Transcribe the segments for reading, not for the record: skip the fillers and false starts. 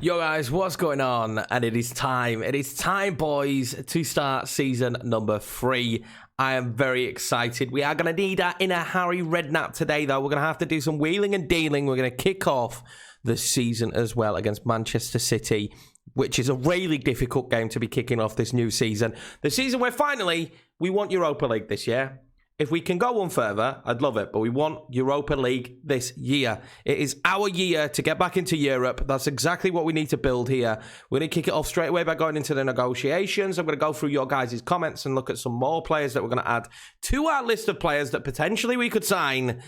Yo guys, what's going on? And it is time boys, to start season number 3. I am very excited. We are going to need our inner Harry Redknapp today though. We're going to have to do some wheeling and dealing. We're going to kick off the season as well against Manchester City, which is a really difficult game to be kicking off this new season. The season where finally we want Europa League this year. If we can go one further, I'd love it, but we want Europa League this year. It is our year to get back into Europe. That's exactly what we need to build here. We're going to kick it off straight away by going into the negotiations. I'm going to go through your guys' comments and look at some more players that we're going to add to our list of players that potentially we could sign.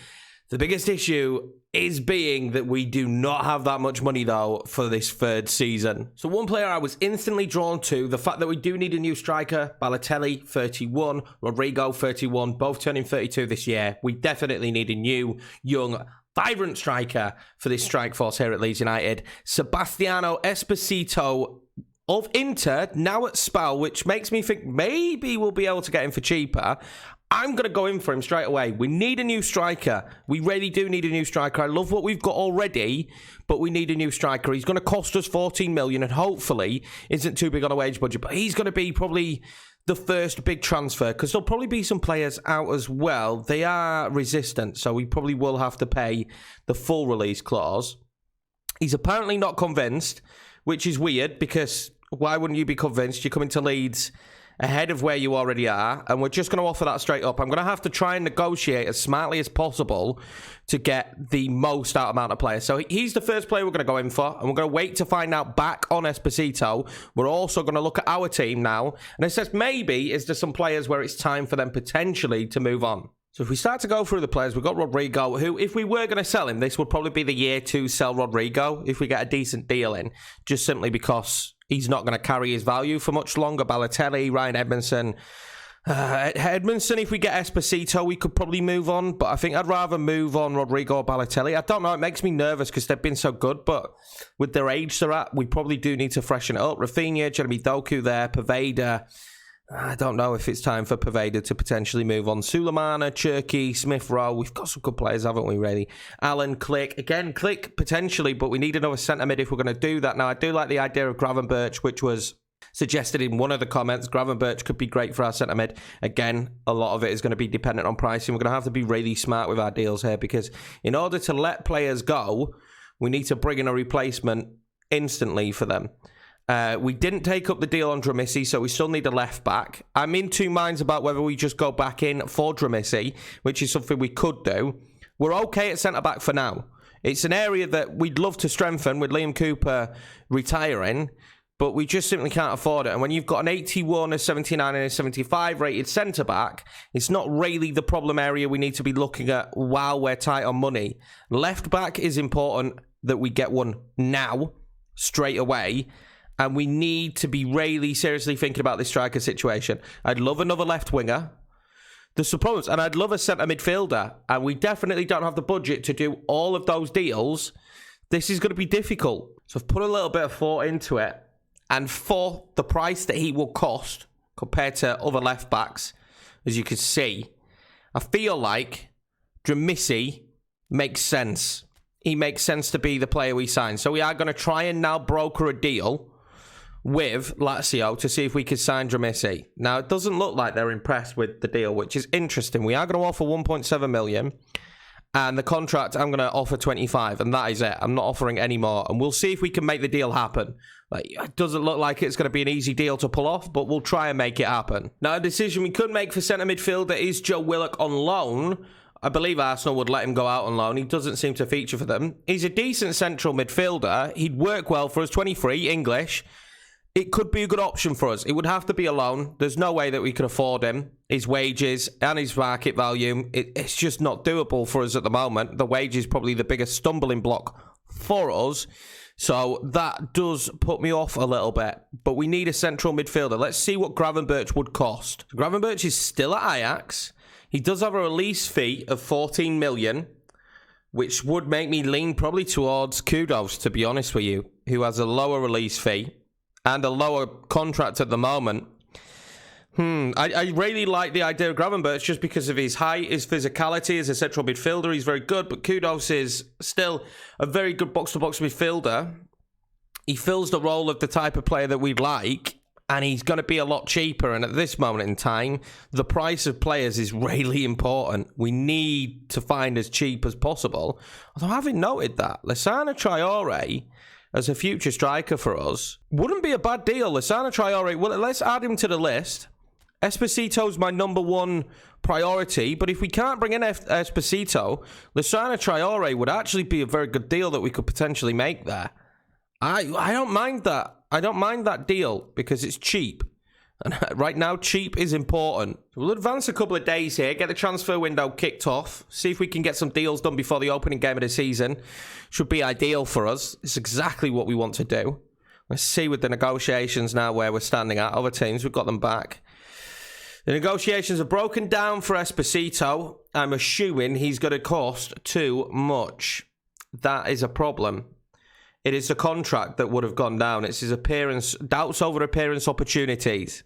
The biggest issue is being that we do not have that much money, though, for this third season. So one player I was instantly drawn to, the fact that we do need a new striker, Balotelli, 31, Rodrigo, 31, both turning 32 this year. We definitely need a new, young, vibrant striker for this strike force here at Leeds United. Sebastiano Esposito of Inter, now at Spal, which makes me think maybe we'll be able to get him for cheaper. I'm going to go in for him straight away. We need a new striker. We really do need a new striker. I love what we've got already, but we need a new striker. He's going to cost us 14 million and hopefully isn't too big on a wage budget, but he's going to be probably the first big transfer because there'll probably be some players out as well. They are resistant, so we probably will have to pay the full release clause. He's apparently not convinced, which is weird because why wouldn't you be convinced? You're coming to Leeds ahead of where you already are, and we're just going to offer that straight up. I'm going to have to try and negotiate as smartly as possible to get the most out amount of players. So he's the first player we're going to go in for, and we're going to wait to find out back on Esposito. We're also going to look at our team now, and it says maybe is there some players where it's time for them potentially to move on. So if we start to go through the players, we've got Rodrigo, who, if we were going to sell him, this would probably be the year to sell Rodrigo if we get a decent deal in, just simply because he's not going to carry his value for much longer. Balotelli, Ryan Edmondson. Edmondson, if we get Esposito, we could probably move on, but I think I'd rather move on Rodrigo or Balotelli. I don't know, it makes me nervous because they've been so good, but with their age they're at, we probably do need to freshen it up. Rafinha, Jeremy Doku there, Paveda. I don't know if it's time for Paveda to potentially move on. Sulemana, Cherky, Smith Rowe. We've got some good players, haven't we, really? Alan, Click. Again, Click potentially, but we need another centre mid if we're going to do that. Now, I do like the idea of Gravenberch, which was suggested in one of the comments. Gravenberch could be great for our centre mid. Again, a lot of it is going to be dependent on pricing. We're going to have to be really smart with our deals here because in order to let players go, we need to bring in a replacement instantly for them. We didn't take up the deal on Dramisi, so we still need a left back. I'm in two minds about whether we just go back in for Dramisi, which is something we could do. We're okay at centre back for now. It's an area that we'd love to strengthen with Liam Cooper retiring, but we just simply can't afford it. And when you've got an 81, a 79 and a 75 rated centre back, it's not really the problem area we need to be looking at while we're tight on money. Left back is important that we get one now, straight away. And we need to be really seriously thinking about this striker situation. I'd love another left winger. There's some problems. And I'd love a centre midfielder. And we definitely don't have the budget to do all of those deals. This is going to be difficult. So I've put a little bit of thought into it. And for the price that he will cost compared to other left backs, as you can see, I feel like Dramisi makes sense. He makes sense to be the player we sign. So we are going to try and now broker a deal with Lazio to see if we could sign Dramisi. Now, it doesn't look like they're impressed with the deal, which is interesting. We are going to offer 1.7 million, and the contract, I'm going to offer 25, and that is it. I'm not offering any more, and we'll see if we can make the deal happen. Like, it doesn't look like it's going to be an easy deal to pull off, but we'll try and make it happen. Now, a decision we could make for centre midfielder is Joe Willock on loan. I believe Arsenal would let him go out on loan. He doesn't seem to feature for them. He's a decent central midfielder. He'd work well for us, 23, English. It could be a good option for us. It would have to be a loan. There's no way that we could afford him. His wages and his market value, it's just not doable for us at the moment. The wage is probably the biggest stumbling block for us. So that does put me off a little bit. But we need a central midfielder. Let's see what Gravenberch would cost. Gravenberch is still at Ajax. He does have a release fee of 14 million, which would make me lean probably towards Kudos, to be honest with you, who has a lower release fee and a lower contract at the moment. I really like the idea of Gravenberch just because of his height, his physicality as a central midfielder. He's very good, but Kudos is still a very good box-to-box midfielder. he fills the role of the type of player that we'd like, and he's going to be a lot cheaper. And at this moment in time, the price of players is really important. We need to find as cheap as possible. Although having noted that, Lassana Traore as a future striker for us wouldn't be a bad deal. Lassana Traore, well, let's add him to the list. Esposito's my number one priority, but if we can't bring in Esposito, Lassana Traore would actually be a very good deal that we could potentially make there. I don't mind that. I don't mind that deal because it's cheap. And right now, cheap is important. We'll advance a couple of days here, get the transfer window kicked off, see if we can get some deals done before the opening game of the season. Should be ideal for us. It's exactly what we want to do. Let's see with the negotiations now where we're standing at. Other teams, we've got them back. The negotiations are broken down for Esposito. I'm assuming he's going to cost too much. That is a problem. It is the contract that would have gone down. It's his appearance, doubts over appearance opportunities.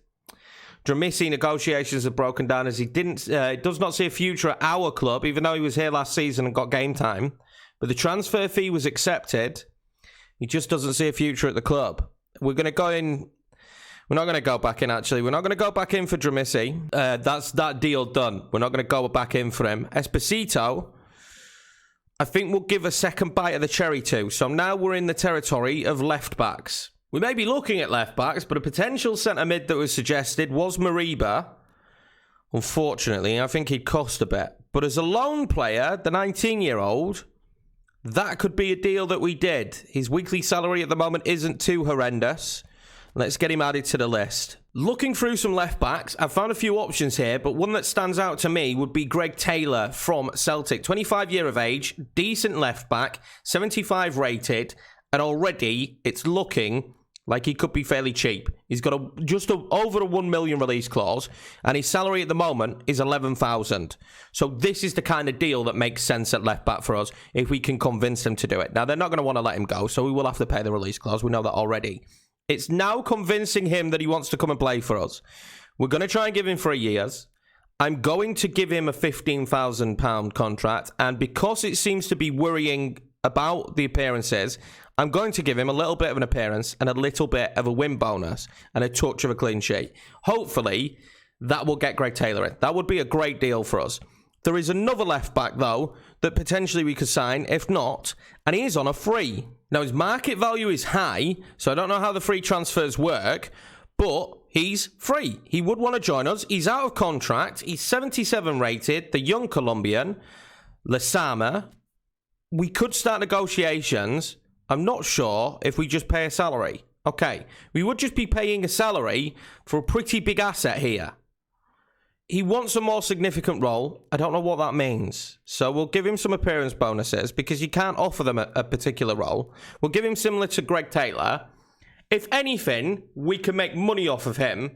Dramisi negotiations are broken down as he does not see a future at our club, even though he was here last season and got game time. But the transfer fee was accepted. He just doesn't see a future at the club. We're going to go in. We're not going to go back in, actually. We're not going to go back in for Dramisi. That's that deal done. We're not going to go back in for him. Esposito, I think we'll give a second bite of the cherry to. So now we're in the territory of left-backs. We may be looking at left-backs, but a potential centre-mid that was suggested was Mariba. Unfortunately, I think he'd cost a bit. But as a loan player, the 19-year-old, that could be a deal that we did. His weekly salary at the moment isn't too horrendous. Let's get him added to the list. Looking through some left-backs, I've found a few options here, but one that stands out to me would be Greg Taylor from Celtic. 25 year of age, decent left-back, 75 rated, and already it's looking like he could be fairly cheap. He's got over a 1 million release clause, and his salary at the moment is 11,000. So this is the kind of deal that makes sense at left-back for us if we can convince them to do it. Now, they're not going to want to let him go, so we will have to pay the release clause. We know that already. It's now convincing him that he wants to come and play for us. We're going to try and give him 3 years. I'm going to give him a £15,000 contract. And because it seems to be worrying about the appearances, I'm going to give him a little bit of an appearance and a little bit of a win bonus and a touch of a clean sheet. Hopefully, that will get Greg Taylor in. That would be a great deal for us. There is another left back, though, that potentially we could sign, if not, and he is on a free. Now, his market value is high, so I don't know how the free transfers work, but he's free. He would want to join us. He's out of contract. He's 77 rated, the young Colombian, Lasama. We could start negotiations. I'm not sure if we just pay a salary. Okay, we would just be paying a salary for a pretty big asset here. He wants a more significant role. I don't know what that means. So we'll give him some appearance bonuses because you can't offer them a particular role. We'll give him similar to Greg Taylor. If anything, we can make money off of him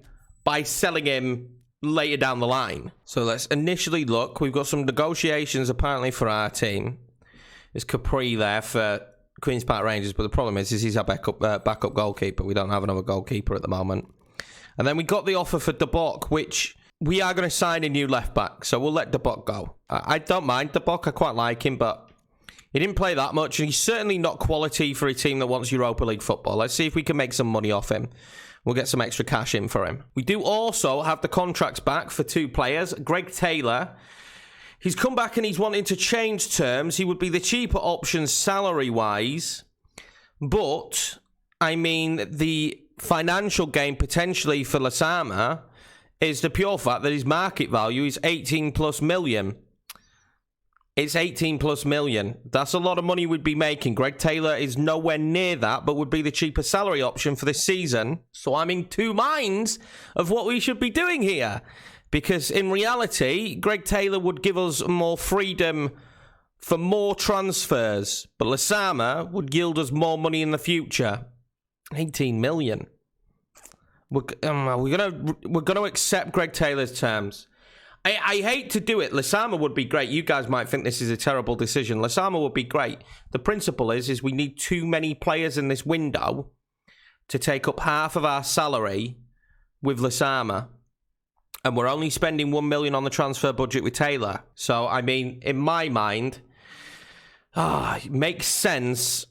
by selling him later down the line. So let's initially look. We've got some negotiations apparently for our team. There's Capri there for Queen's Park Rangers, but the problem is he's our backup goalkeeper. We don't have another goalkeeper at the moment. And then we got the offer for Debok, which we are going to sign a new left back, so we'll let Debok go. I don't mind Debok. I quite like him, but he didn't play that much, and he's certainly not quality for a team that wants Europa League football. Let's see if we can make some money off him. We'll get some extra cash in for him. We do also have the contracts back for 2 players. Greg Taylor, he's come back and he's wanting to change terms. He would be the cheaper option salary-wise, but, I mean, the financial gain potentially for Lasama is the pure fact that his market value is 18 plus million. It's 18 plus million. That's a lot of money we'd be making. Greg Taylor is nowhere near that, but would be the cheaper salary option for this season. So I'm in 2 minds of what we should be doing here. Because in reality, Greg Taylor would give us more freedom for more transfers. But Lasama would yield us more money in the future. 18 million. We're gonna accept Greg Taylor's terms. I hate to do it. Lasama would be great. You guys might think this is a terrible decision. Lasama would be great. The principle is we need too many players in this window to take up half of our salary with Lasama. And we're only spending 1 million on the transfer budget with Taylor. So, I mean, in my mind, it makes sense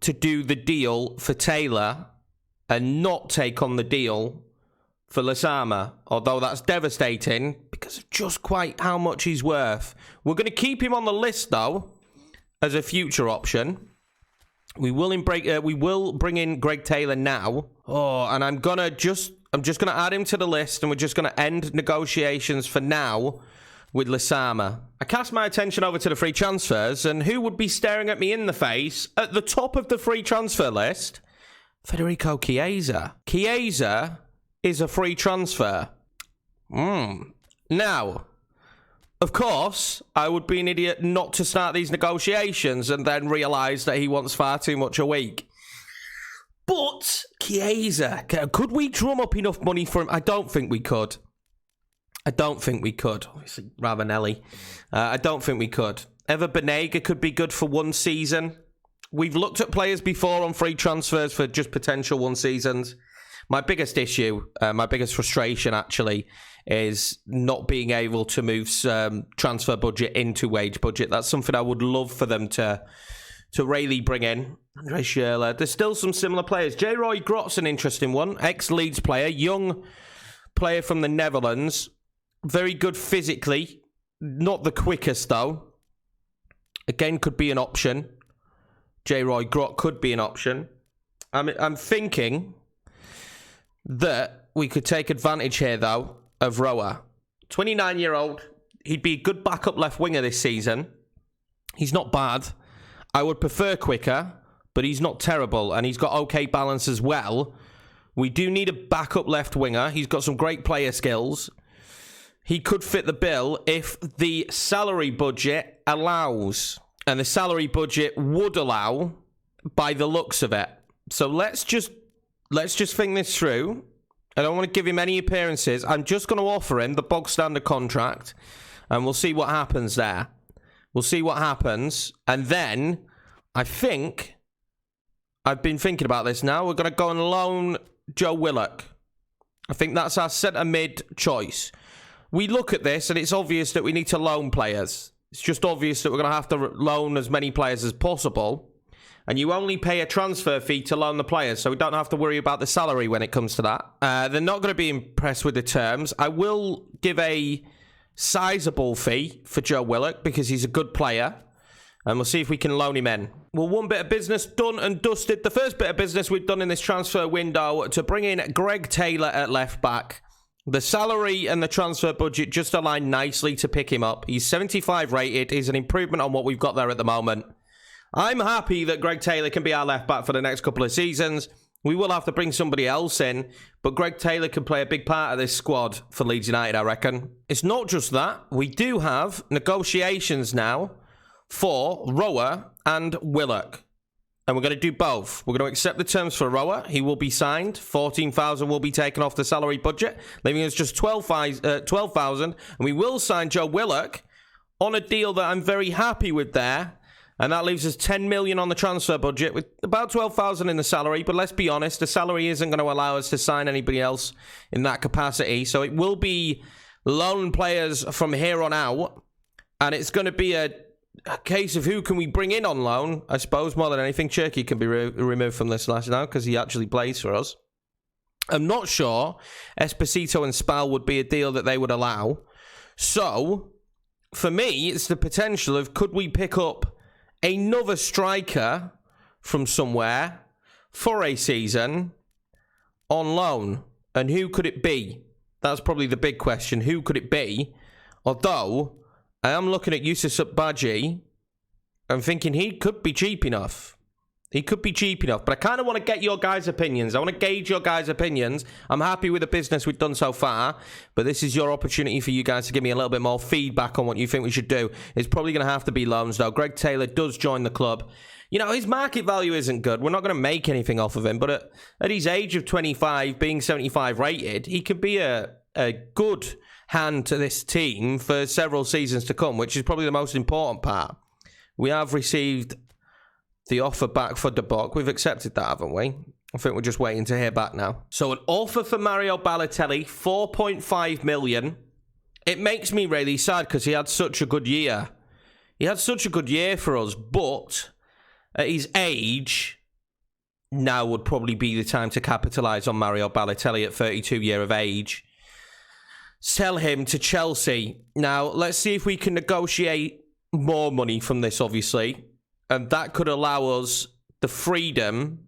to do the deal for Taylor and not take on the deal for Lasama, although that's devastating because of just quite how much he's worth. We're going to keep him on the list, though, as a future option. We will bring in Greg Taylor now. Oh, and I'm just gonna add him to the list, and we're just gonna end negotiations for now with Lasama. I cast my attention over to the free transfers, and who would be staring at me in the face at the top of the free transfer list? Federico Chiesa. Chiesa is a free transfer. Now, of course, I would be an idiot not to start these negotiations and then realise that he wants far too much a week. But Chiesa, could we drum up enough money for him? I don't think we could. Obviously, Ravanelli. I don't think we could. Ever Banega could be good for one season. We've looked at players before on free transfers for just potential one seasons. My biggest issue, my biggest frustration actually, is not being able to move transfer budget into wage budget. That's something I would love for them to really bring in. Andre Schürrle. There's still some similar players. J. Roy Grot's an interesting one. Ex-Leeds player. Young player from the Netherlands. Very good physically. Not the quickest, though. Again, could be an option. J. Roy Grot could be an option. I'm thinking that we could take advantage here, though, of Roa. 29-year-old. He'd be a good backup left winger this season. He's not bad. I would prefer quicker, but he's not terrible, and he's got okay balance as well. We do need a backup left winger. He's got some great player skills. He could fit the bill if the salary budget allows. And the salary budget would allow by the looks of it. So let's just think this through. I don't want to give him any appearances. I'm just going to offer him the bog standard contract, and we'll see what happens there. We'll see what happens. And then, I think, I've been thinking about this now. We're going to go and loan Joe Willock. I think that's our centre mid choice. We look at this, and it's obvious that we need to loan players. It's just obvious that we're going to have to loan as many players as possible. And you only pay a transfer fee to loan the players, so we don't have to worry about the salary when it comes to that. They're not going to be impressed with the terms. I will give a sizable fee for Joe Willock because he's a good player, and we'll see if we can loan him in. Well, one bit of business done and dusted. The first bit of business we've done in this transfer window to bring in Greg Taylor at left back. The salary and the transfer budget just align nicely to pick him up. He's 75 rated. He's an improvement on what we've got there at the moment. I'm happy that Greg Taylor can be our left back for the next couple of seasons. We will have to bring somebody else in, but Greg Taylor can play a big part of this squad for Leeds United, I reckon. It's not just that. We do have negotiations now for Roa and Willock. And we're going to do both. We're going to accept the terms for Roa. He will be signed. 14,000 will be taken off the salary budget, leaving us just 12,000. And we will sign Joe Willock on a deal that I'm very happy with there. And that leaves us 10 million on the transfer budget with about 12,000 in the salary. But let's be honest, the salary isn't going to allow us to sign anybody else in that capacity. So it will be loan players from here on out. And it's going to be a case of who can we bring in on loan, I suppose, more than anything. Cherky can be removed from this list now because he actually plays for us. I'm not sure Esposito and Spal would be a deal that they would allow. So, for me, it's the potential of could we pick up another striker from somewhere for a season on loan? And who could it be? That's probably the big question. Who could it be? Although, I am looking at Yusuf Badji. I'm thinking he could be cheap enough. He could be cheap enough. But I kind of want to get your guys' opinions. I want to gauge your guys' opinions. I'm happy with the business we've done so far. But this is your opportunity for you guys to give me a little bit more feedback on what you think we should do. It's probably going to have to be loans, though. Greg Taylor does join the club. You know, his market value isn't good. We're not going to make anything off of him. But at his age of 25, being 75 rated, he could be a good hand to this team for several seasons to come, which is probably the most important part. We have received the offer back for De Bock. We've accepted that, haven't we? I think we're just waiting to hear back now. So an offer for Mario Balotelli, 4.5 million. It makes me really sad because he had such a good year. He had such a good year for us, but at his age, now would probably be the time to capitalise on Mario Balotelli at 32 years of age. Sell him to Chelsea. Now, let's see if we can negotiate more money from this, obviously. And that could allow us the freedom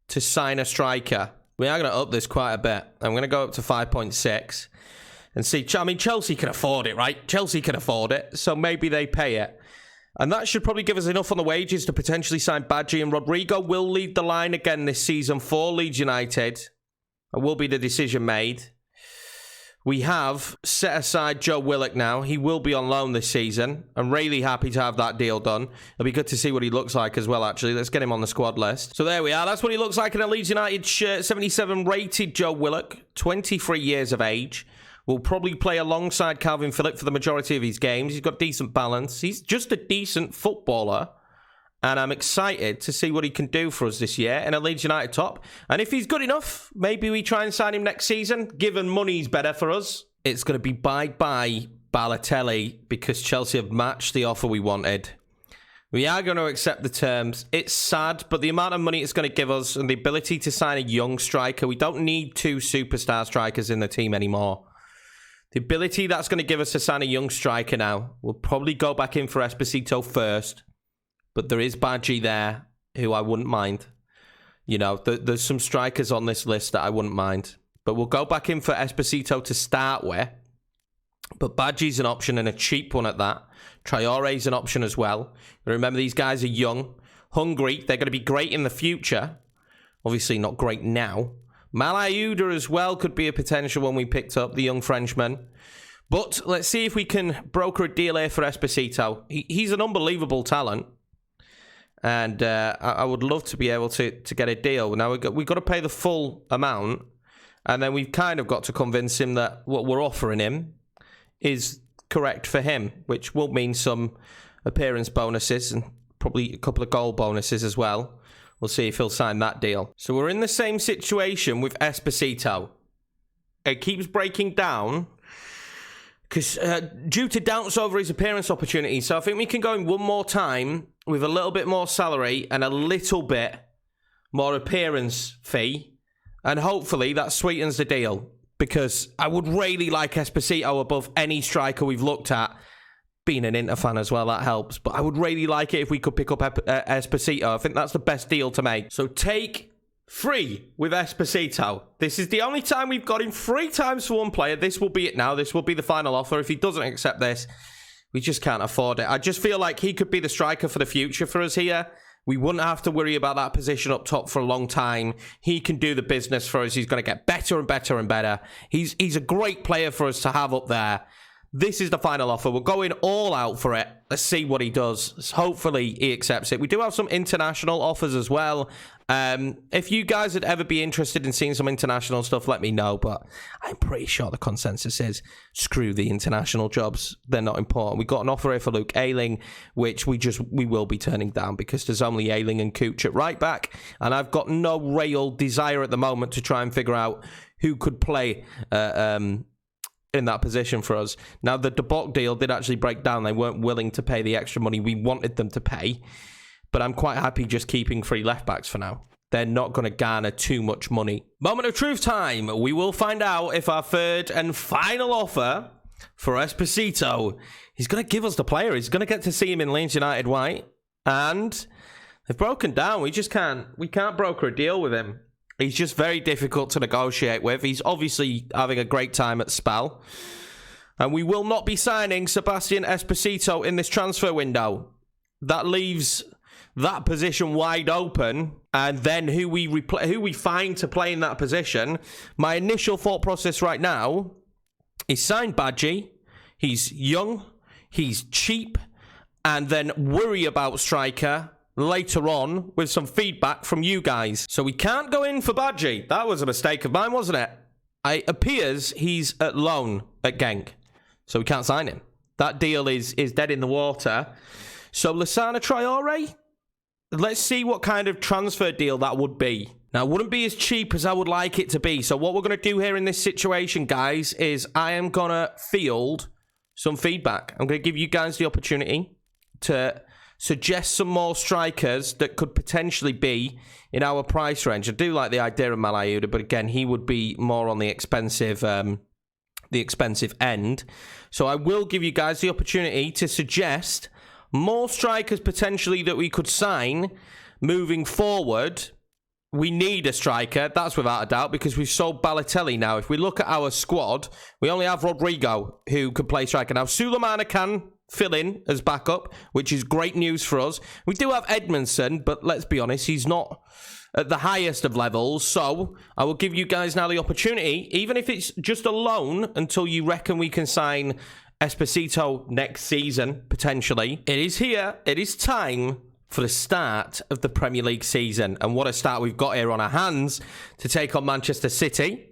to sign a striker. We are going to up this quite a bit. I'm going to go up to 5.6 and see. I mean, Chelsea can afford it, right? Chelsea can afford it, so maybe they pay it. And that should probably give us enough on the wages to potentially sign Badgie, and Rodrigo will lead the line again this season for Leeds United. It will be the decision made. We have set aside Joe Willock now. He will be on loan this season. I'm really happy to have that deal done. It'll be good to see what he looks like as well, actually. Let's get him on the squad list. So there we are. That's what he looks like in a Leeds United shirt. 77 rated Joe Willock, 23 years of age. Will probably play alongside Calvin Phillips for the majority of his games. He's got decent balance. He's just a decent footballer. And I'm excited to see what he can do for us this year in a Leeds United top. And if he's good enough, maybe we try and sign him next season, given money's better for us. It's going to be bye-bye Balotelli because Chelsea have matched the offer we wanted. We are going to accept the terms. It's sad, but the amount of money it's going to give us and the ability to sign a young striker, we don't need two superstar strikers in the team anymore. The ability that's going to give us to sign a young striker now, we'll probably go back in for Esposito first. But there is Badgie there, who I wouldn't mind. You know, there's some strikers on this list that I wouldn't mind. But we'll go back in for Esposito to start with. But Badgie's an option, and a cheap one at that. Traore's an option as well. Remember, these guys are young, hungry. They're going to be great in the future. Obviously, not great now. Malayuda as well could be a potential one we picked up, the young Frenchman. But let's see if we can broker a deal here for Esposito. He's an unbelievable talent. And I would love to be able to get a deal. Now, we've got to pay the full amount. And then we've kind of got to convince him that what we're offering him is correct for him, which will mean some appearance bonuses and probably a couple of goal bonuses as well. We'll see if he'll sign that deal. So we're in the same situation with Esposito. It keeps breaking down because due to doubts over his appearance opportunity. So I think we can go in one more time with a little bit more salary and a little bit more appearance fee. And hopefully that sweetens the deal. Because I would really like Esposito above any striker we've looked at. Being an Inter fan as well, that helps. But I would really like it if we could pick up Esposito. I think that's the best deal to make. So take 3 with Esposito. This is the only time we've got him 3 times for one player. This will be it now. This will be the final offer. If he doesn't accept this, we just can't afford it. I just feel like he could be the striker for the future for us here. We wouldn't have to worry about that position up top for a long time. He can do the business for us. He's going to get better and better and better. He's a great player for us to have up there. This is the final offer. We're going all out for it. Let's see what he does. Hopefully he accepts it. We do have some international offers as well. If you guys would ever be interested in seeing some international stuff, let me know. But I'm pretty sure the consensus is screw the international jobs. They're not important. We got an offer here for Luke Ayling, which we will be turning down because there's only Ayling and Cooch at right back. And I've got no real desire at the moment to try and figure out who could play in that position for us. Now, the Debok deal did actually break down. They weren't willing to pay the extra money we wanted them to pay. But I'm quite happy just keeping 3 left-backs for now. They're not going to garner too much money. Moment of truth time. We will find out if our third and final offer for Esposito, he's going to give us the player. He's going to get to see him in Leeds United white. And they've broken down. We can't broker a deal with him. He's just very difficult to negotiate with. He's obviously having a great time at Spal. And we will not be signing Sebastian Esposito in this transfer window. That leaves that position wide open. And then who we find to play in that position. My initial thought process right now is sign Badgie. He's young. He's cheap. And then worry about striker later on with some feedback from you guys. So we can't go in for Badgie. That was a mistake of mine, wasn't it? It appears he's at loan at Genk. So we can't sign him. That deal is dead in the water. So Lassana Traore, let's see what kind of transfer deal that would be. Now, it wouldn't be as cheap as I would like it to be. So what we're going to do here in this situation, guys, is I am going to field some feedback. I'm going to give you guys the opportunity to suggest some more strikers that could potentially be in our price range. I do like the idea of Malayuda, but again, he would be more on the expensive end. So I will give you guys the opportunity to suggest more strikers potentially that we could sign moving forward. We need a striker, that's without a doubt, because we've sold Balotelli now. If we look at our squad, we only have Rodrigo, who could play striker. Now, Sulemana can fill in as backup, which is great news for us. We do have Edmondson, but let's be honest, he's not at the highest of levels. So I will give you guys now the opportunity, even if it's just a loan, until you reckon we can sign Esposito next season, potentially. It is here. It is time for the start of the Premier League season. And what a start we've got here on our hands to take on Manchester City.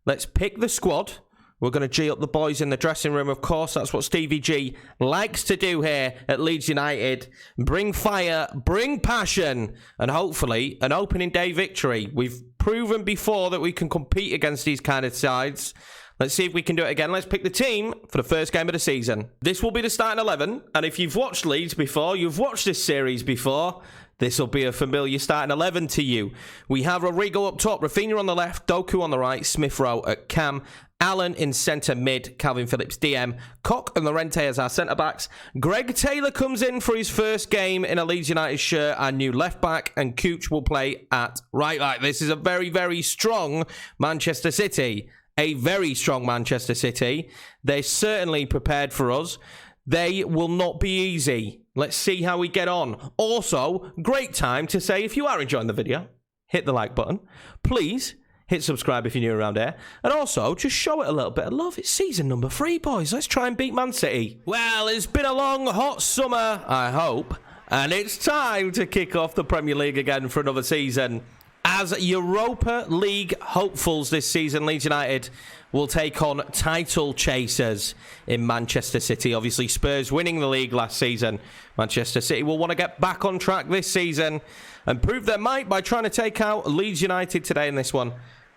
Let's pick the squad. We're going to G up the boys in the dressing room, of course. That's what Stevie G likes to do here at Leeds United. Bring fire, bring passion, and hopefully an opening day victory. We've proven before that we can compete against these kind of sides. Let's see if we can do it again. Let's pick the team for the first game of the season. This will be the starting 11. And if you've watched Leeds before, you've watched this series before, this will be a familiar starting 11 to you. We have Rodrigo up top, Rafinha on the left, Doku on the right, Smith Rowe at cam, Allen in centre mid, Calvin Phillips DM, Koch and Llorente as our centre backs. Greg Taylor comes in for his first game in a Leeds United shirt, our new left back, and Cooch will play at right back. This is a very, very strong Manchester City. A very strong Manchester City. They're certainly prepared for us. They will not be easy. Let's see how we get on. Also, great time to say, if you are enjoying the video, hit the like button. Please hit subscribe if you're new around here. And also, just show it a little bit of love. It's season number 3, boys. Let's try and beat Man City. Well, it's been a long, hot summer, I hope. And it's time to kick off the Premier League again for another season. As Europa League hopefuls this season, Leeds United will take on title chasers in Manchester City. Obviously, Spurs winning the league last season. Manchester City will want to get back on track this season and prove their might by trying to take out Leeds United today in this one.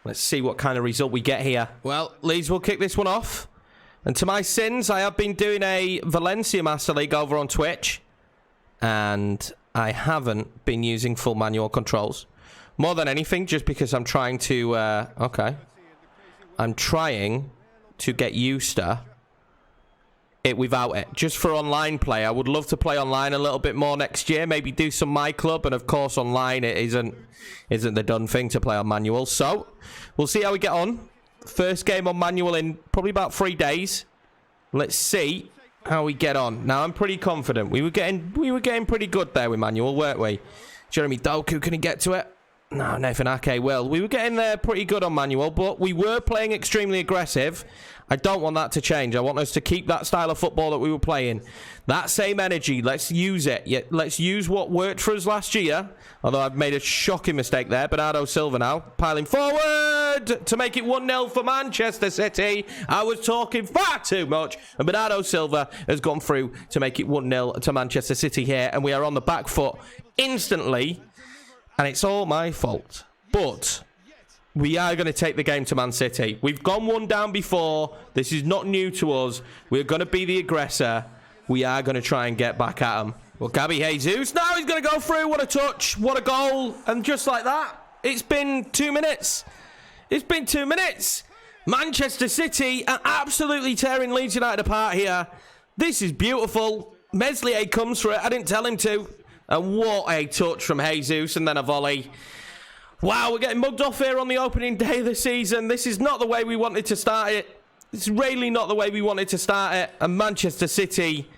Let's see what kind of result we get here. Well, Leeds will kick this one off. And to my sins, I have been doing a Valencia Master League over on Twitch. And I haven't been using full manual controls. More than anything, just because I'm trying to, I'm trying to get used to it without it. Just for online play. I would love to play online a little bit more next year. Maybe do some My Club. And of course, online, it isn't the done thing to play on manual. So, we'll see how we get on. First game on manual in probably about 3 days. Let's see how we get on. Now, I'm pretty confident. We were getting pretty good there with manual, weren't we? Jeremy Doku, can he get to it? No, Nathan Ake will. We were getting there pretty good on manual, but we were playing extremely aggressive. I don't want that to change. I want us to keep that style of football that we were playing. That same energy, let's use it. Yeah, let's use what worked for us last year. Although I've made a shocking mistake there. Bernardo Silva now, piling forward to make it 1-0 for Manchester City. I was talking far too much. And Bernardo Silva has gone through to make it 1-0 to Manchester City here. And we are on the back foot instantly. And it's all my fault. But we are going to take the game to Man City. We've gone one down before. This is not new to us. We're going to be the aggressor. We are going to try and get back at them. Well, Gabby Jesus. Now he's going to go through. What a touch. What a goal. And just like that, it's been 2 minutes. It's been 2 minutes. Manchester City are absolutely tearing Leeds United apart here. This is beautiful. Meslier comes for it. I didn't tell him to. And what a touch from Jesus, and then a volley. Wow, we're getting mugged off here on the opening day of the season. This is not the way we wanted to start it. It's really not the way we wanted to start it. And Manchester City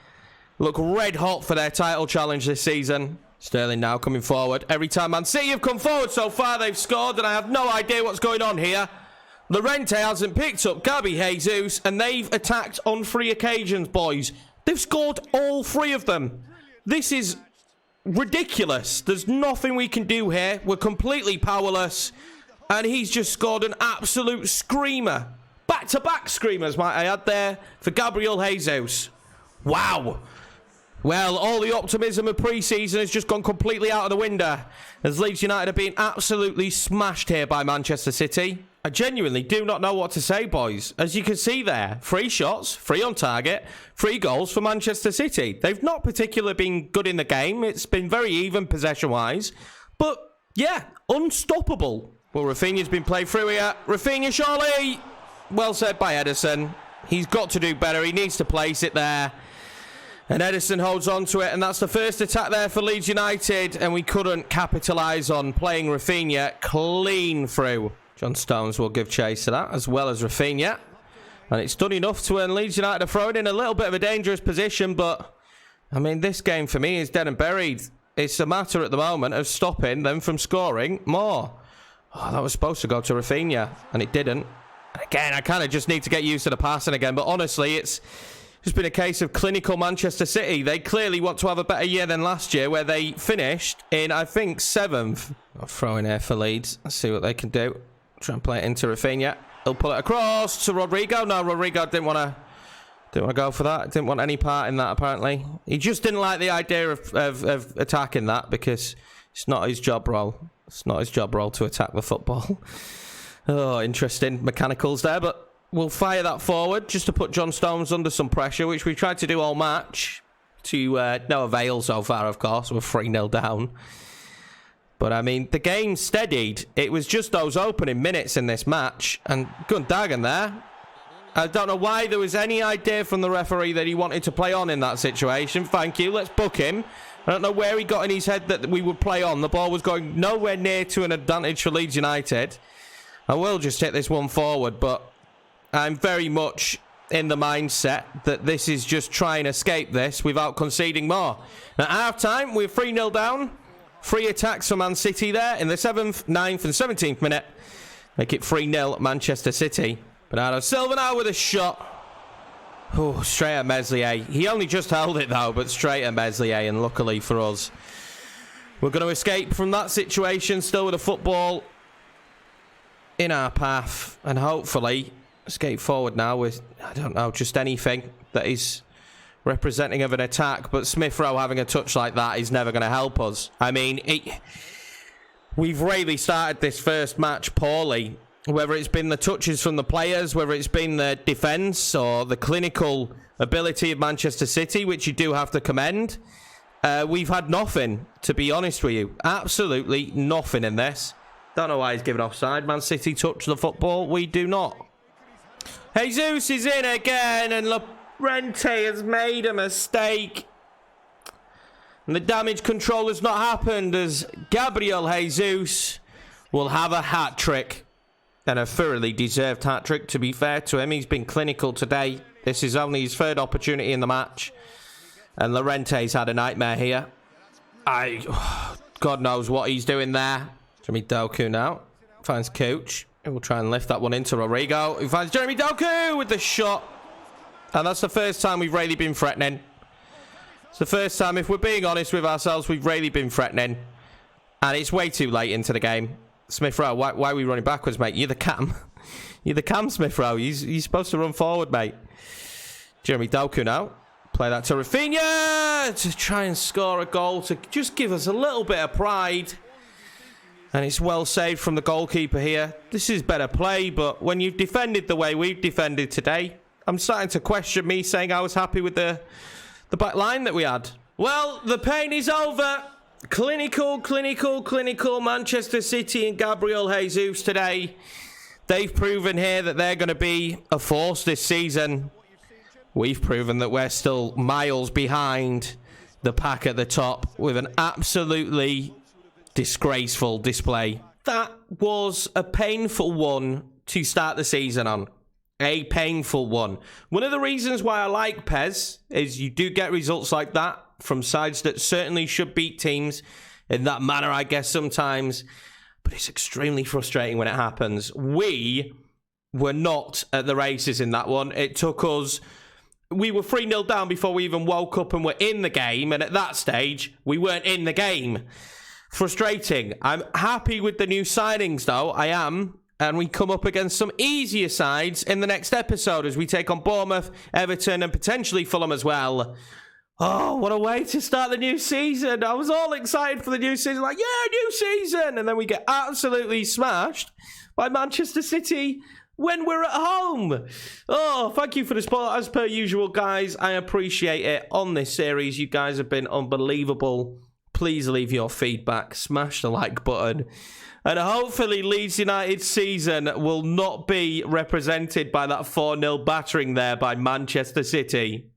look red hot for their title challenge this season. Sterling now coming forward. Every time Man City have come forward so far, they've scored, and I have no idea what's going on here. Llorente hasn't picked up Gabby Jesus, and they've attacked on 3 occasions, boys. They've scored all 3 of them. This is ridiculous. There's nothing we can do here. We're completely powerless. And he's just scored an absolute screamer. Back-to-back screamers, might I add there, for Gabriel Jesus. Wow. Well, all the optimism of pre-season has just gone completely out of the window as Leeds United have been absolutely smashed here by Manchester City. I genuinely do not know what to say, boys. As you can see there, 3 shots, 3 on target, 3 goals for Manchester City. They've not particularly been good in the game. It's been very even possession-wise. But, yeah, unstoppable. Well, Rafinha's been played through here. Rafinha, surely! Well said by Edison. He's got to do better. He needs to place it there. And Edison holds on to it, and that's the first attack there for Leeds United, and we couldn't capitalise on playing Rafinha clean through. John Stones will give chase to that, as well as Rafinha. And it's done enough to earn Leeds United are thrown in a little bit of a dangerous position, but, I mean, this game for me is dead and buried. It's a matter at the moment of stopping them from scoring more. Oh, that was supposed to go to Rafinha, and it didn't. Again, I kind of just need to get used to the passing again, but honestly, it's been a case of clinical Manchester City. They clearly want to have a better year than last year, where they finished in, I think, 7th. I'll throw in here for Leeds. Let's see what they can do. Try and play it into Rafinha. He'll pull it across to Rodrigo. No, Rodrigo didn't want to go for that. Didn't want any part in that, apparently. He just didn't like the idea of attacking that because it's not his job role. It's not his job role to attack the football. Oh, interesting mechanicals there, but we'll fire that forward just to put John Stones under some pressure, which we tried to do all match to no avail so far, of course. We're 3-0 down. But, I mean, the game steadied. It was just those opening minutes in this match. And Gundogan there. I don't know why there was any idea from the referee that he wanted to play on in that situation. Thank you. Let's book him. I don't know where he got in his head that we would play on. The ball was going nowhere near to an advantage for Leeds United. I will just hit this one forward, but I'm very much in the mindset that this is just try and escape this without conceding more. At half-time, we're 3-0 down. 3 attacks for Man City there in the 7th, 9th and 17th minute. Make it 3-0 Manchester City. Bernardo Silva now with a shot. Oh, straight at Meslier. He only just held it though, but straight at Meslier, and luckily for us, we're going to escape from that situation still with a football in our path, and hopefully escape forward now with, I don't know, just anything that is representing of an attack. But Smith Rowe having a touch like that is never going to help us. I mean, we've really started this first match poorly, whether it's been the touches from the players, whether it's been the defence or the clinical ability of Manchester City, which you do have to commend. We've had nothing, to be honest with you. Absolutely nothing in this. Don't know why he's given offside. Man City touch the football. We do not. Jesus is in again, and Llorente has made a mistake. And the damage control has not happened, as Gabriel Jesus will have a hat-trick. And a thoroughly deserved hat-trick, to be fair to him. He's been clinical today. This is only his 3rd opportunity in the match. And Llorente's had a nightmare here. God knows what he's doing there. Jeremy Doku now. Finds Cooch. He will try and lift that one into Rodrigo. He finds Jeremy Doku with the shot. And that's the first time we've really been threatening. It's the first time, if we're being honest with ourselves, we've really been threatening. And it's way too late into the game. Smith Rowe, why are we running backwards, mate? You're the cam. You're the cam, Smith Rowe. You're supposed to run forward, mate. Jeremy Doku now. Play that to Rafinha to try and score a goal to just give us a little bit of pride. And it's well saved from the goalkeeper here. This is better play, but when you've defended the way we've defended today, I'm starting to question me saying I was happy with the back line that we had. Well, the pain is over. Clinical Manchester City and Gabriel Jesus today. They've proven here that they're going to be a force this season. We've proven that we're still miles behind the pack at the top with an absolutely disgraceful display. That was a painful one to start the season on. A painful one. One of the reasons why I like PES is you do get results like that from sides that certainly should beat teams in that manner, I guess, sometimes. But it's extremely frustrating when it happens. We were not at the races in that one. It took us... We were 3-0 down before we even woke up and were in the game. And at that stage, we weren't in the game. Frustrating. I'm happy with the new signings, though. I am. And we come up against some easier sides in the next episode as we take on Bournemouth, Everton, and potentially Fulham as well. Oh, what a way to start the new season. I was all excited for the new season. Like, yeah, new season. And then we get absolutely smashed by Manchester City when we're at home. Oh, thank you for the support. As per usual, guys, I appreciate it on this series. You guys have been unbelievable. Please leave your feedback. Smash the like button. And hopefully Leeds United's season will not be represented by that 4-0 battering there by Manchester City.